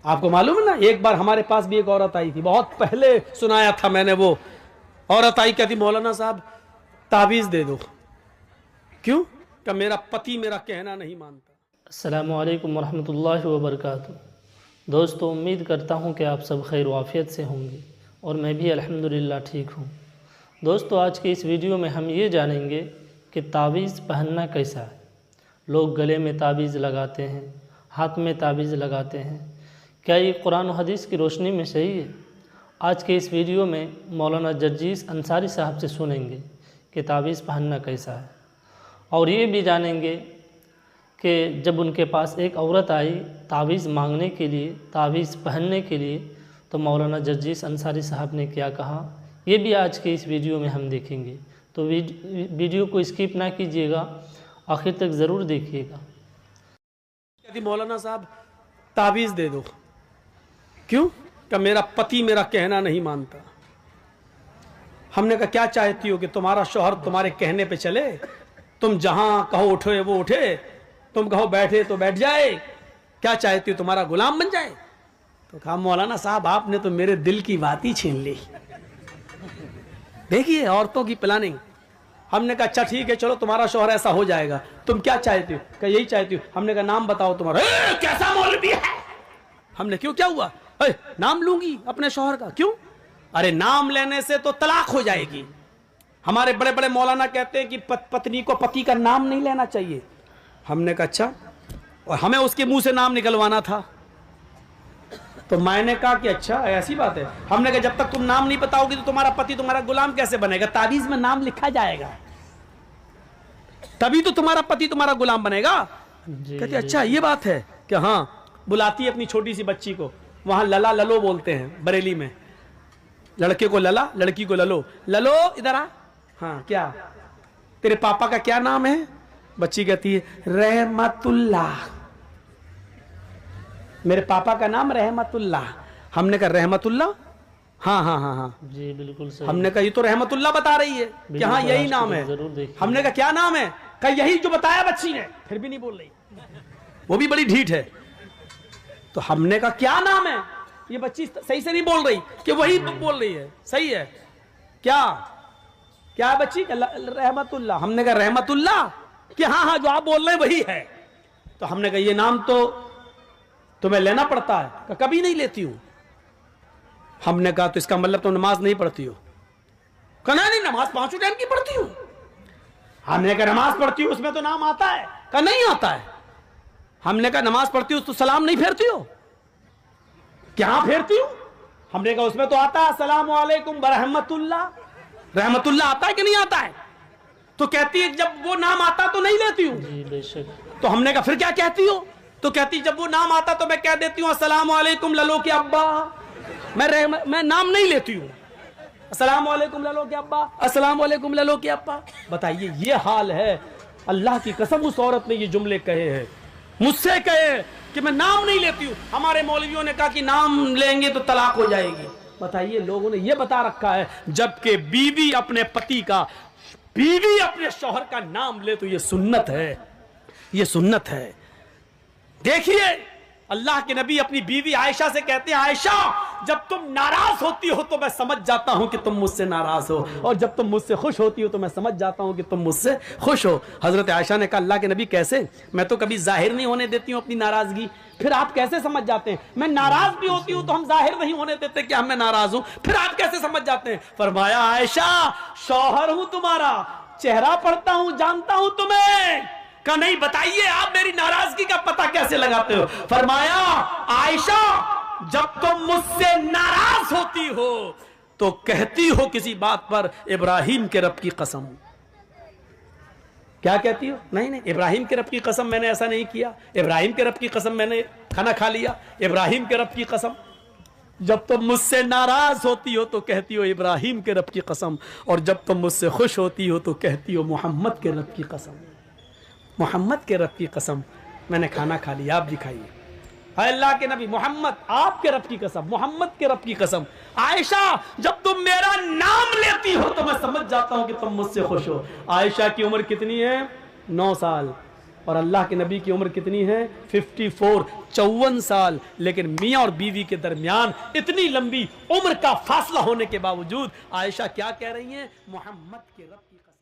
آپ کو معلوم ہے نا، ایک بار ہمارے پاس بھی ایک عورت آئی تھی، بہت پہلے سنایا تھا میں نے، وہ عورت آئی کہتی مولانا صاحب تعویذ دے دو. کیوں؟ کہ میرا پتی میرا کہنا نہیں مانتا. السلام علیکم ورحمۃ اللہ وبرکاتہ. دوستو، امید کرتا ہوں کہ آپ سب خیر و عافیت سے ہوں گے اور میں بھی الحمدللہ ٹھیک ہوں. دوستو، آج کے اس ویڈیو میں ہم یہ جانیں گے کہ تعویذ پہننا کیسا ہے. لوگ گلے میں تعویذ لگاتے ہیں، ہاتھ میں تعویذ لگاتے ہیں. کیا یہ قرآن و حدیث کی روشنی میں صحیح ہے؟ آج کے اس ویڈیو میں مولانا جرجیس انصاری صاحب سے سنیں گے کہ تعویذ پہننا کیسا ہے، اور یہ بھی جانیں گے کہ جب ان کے پاس ایک عورت آئی تعویذ مانگنے کے لیے، تعویذ پہننے کے لیے، تو مولانا جرجیس انصاری صاحب نے کیا کہا، یہ بھی آج کے اس ویڈیو میں ہم دیکھیں گے. تو ویڈیو کو اسکپ نہ کیجیے گا، آخر تک ضرور دیکھیے گا. کہتی مولانا صاحب تعویذ دے دو. کیوں؟ کہ میرا پتی میرا کہنا نہیں مانتا. ہم نے کہا کیا چاہتی ہو کہ تمہارا شوہر تمہارے کہنے پہ چلے؟ تم جہاں کہو اٹھے وہ اٹھے، تم کہو بیٹھے تو بیٹھ جائے؟ کیا چاہتی ہو تمہارا غلام بن جائے؟ تو کہا مولانا صاحب آپ نے تو میرے دل کی بات ہی چھین لی. دیکھیے عورتوں کی پلاننگ. ہم نے کہا اچھا ٹھیک ہے چلو تمہارا شوہر ایسا ہو جائے گا، تم کیا چاہتی ہو؟ کہ یہی چاہتی ہو. ہم نے کہا نام بتاؤ تمہارا. کیسا مولوی ہے؟ ہم نے کیوں کیا ہوا؟ نام لوں گی اپنے شوہر کا. کیوں؟ ارے نام لینے سے تو طلاق ہو جائے گی. ہمارے بڑے بڑے مولانا کہتے ہیں کہ پتنی کو پتی کا نام نہیں لینا چاہیے. ہم نے کہا اچھا، اور ہمیں اس کے منہ سے نام نکلوانا تھا. تو میں نے کہا کہ اچھا ایسی بات ہے. ہم نے کہا جب تک تم نام نہیں بتاؤ گی تو تمہارا پتی تمہارا غلام کیسے بنے گا؟ تعویذ میں نام لکھا جائے گا تبھی تو تمہارا پتی تمہارا غلام بنے گا. کہتے اچھا یہ بات ہے کہ ہاں. بلاتی ہے اپنی چھوٹی سی بچی کو، وہاں للا للو بولتے ہیں بریلی میں. لڑکے کو للا، لڑکی کو للو. للو ادھر آ. ہاں کیا تیرے پاپا کا کیا نام ہے؟ بچی کہتی ہے رحمت اللہ. میرے پاپا کا نام رحمت اللہ. ہم نے کہا رحمت اللہ؟ ہاں ہاں ہاں ہاں جی بالکل صحیح. ہم نے کہا یہ تو رحمت اللہ بتا رہی ہے کہ ہاں یہی نام ہے. ہم نے کہا کیا نام ہے؟ کہا یہی جو بتایا بچی نے. پھر بھی نہیں بول رہی، وہ بھی بڑی ڈھیٹ ہے. تو ہم نے کہا کیا نام ہے؟ یہ بچی صحیح سے نہیں بول رہی کہ وہی بول رہی ہے. صحیح ہے کیا؟ کیا بچی؟ رحمت اللہ. ہم نے کہا رحمت اللہ کہ ہاں ہاں جو آپ بول رہے ہیں وہی ہے. تو ہم نے کہا یہ نام تو تمہیں لینا پڑتا ہے. کہ کبھی نہیں لیتی ہوں. ہم نے کہا تو اس کا مطلب تم نماز نہیں پڑھتی ہو؟ کہ نہیں نماز 5 ٹائم کی پڑھتی ہوں. ہم نے کہا نماز پڑھتی ہوں اس میں تو نام آتا ہے؟ کہ نہیں آتا ہے. ہم نے کہا نماز پڑھتی ہوں تو سلام نہیں پھیرتی ہو؟ کیا پھیرتی ہوں؟ ہم نے کہا اس میں تو آتا ہے السلام علیکم برحمت اللہ. رحمت اللہ آتا ہے کہ نہیں آتا ہے؟ تو کہتی ہے جب وہ نام آتا تو نہیں لیتی ہوں. جی بے شک. تو ہم نے کہا پھر کیا کہتی ہو؟ تو کہتی جب وہ نام آتا تو میں کہہ دیتی ہوں السلام علیکم للو کے ابا. میں نام نہیں لیتی ہوں. السلام علیکم للو کے ابا، السلام علیکم للو کے ابا. بتائیے یہ حال ہے. اللہ کی قسم اس عورت نے یہ جملے کہے ہیں، مجھ سے کہے کہ میں نام نہیں لیتی ہوں. ہمارے مولویوں نے کہا کہ نام لیں گے تو طلاق ہو جائے گی. بتائیے لوگوں نے یہ بتا رکھا ہے، جبکہ بیوی اپنے پتی کا، بیوی اپنے شوہر کا نام لے تو یہ سنت ہے. یہ سنت ہے. دیکھیے اللہ کے نبی اپنی بیوی عائشہ سے کہتے ہیں عائشہ جب تم ناراض ہوتی ہو تو میں سمجھ جاتا ہوں کہ تم مجھ سے ناراض ہو، اور جب تم مجھ سے خوش ہوتی ہو تو میں سمجھ جاتا ہوں کہ تم مجھ سے خوش ہو. حضرت عائشہ نے کہا اللہ کے نبی کیسے؟ میں تو کبھی ظاہر نہیں ہونے دیتی ہوں اپنی ناراضگی، پھر آپ کیسے سمجھ جاتے ہیں؟ میں ناراض بھی ہوتی ہوں تو ہم ظاہر نہیں ہونے دیتے کہ میں ناراض ہوں، پھر آپ کیسے سمجھ جاتے ہیں؟ فرمایا عائشہ شوہر ہوں تمہارا، چہرہ پڑھتا ہوں، جانتا ہوں تمہیں. کہ نہیں بتائیے آپ میری ناراضگی کا پتہ کیسے لگاتے ہو؟ فرمایا عائشہ جب تم مجھ سے ناراض ہوتی ہو تو کہتی ہو کسی بات پر ابراہیم کے رب کی قسم. کیا کہتی ہو؟ نہیں ابراہیم کے رب کی قسم میں نے ایسا نہیں کیا، ابراہیم کے رب کی قسم میں نے کھانا کھا لیا، ابراہیم کے رب کی قسم. جب تم مجھ سے ناراض ہوتی ہو تو کہتی ہو ابراہیم کے رب کی قسم، اور جب تم مجھ سے خوش ہوتی ہو تو کہتی ہو محمد کے رب کی قسم. محمد کے رب کی قسم میں نے کھانا کھا لیا، آپ دکھائیے. اے اللہ کے نبی محمد آپ کے رب کی قسم، محمد کے رب کی قسم. عائشہ جب تم میرا نام لیتی ہو تو میں سمجھ جاتا ہوں کہ تم مجھ سے خوش ہو. عائشہ کی عمر کتنی ہے؟ 9 سال. اور اللہ کے نبی کی عمر کتنی ہے 54 54 سال. لیکن میاں اور بیوی کے درمیان اتنی لمبی عمر کا فاصلہ ہونے کے باوجود عائشہ کیا کہہ رہی ہیں؟ محمد کے رب کی قسم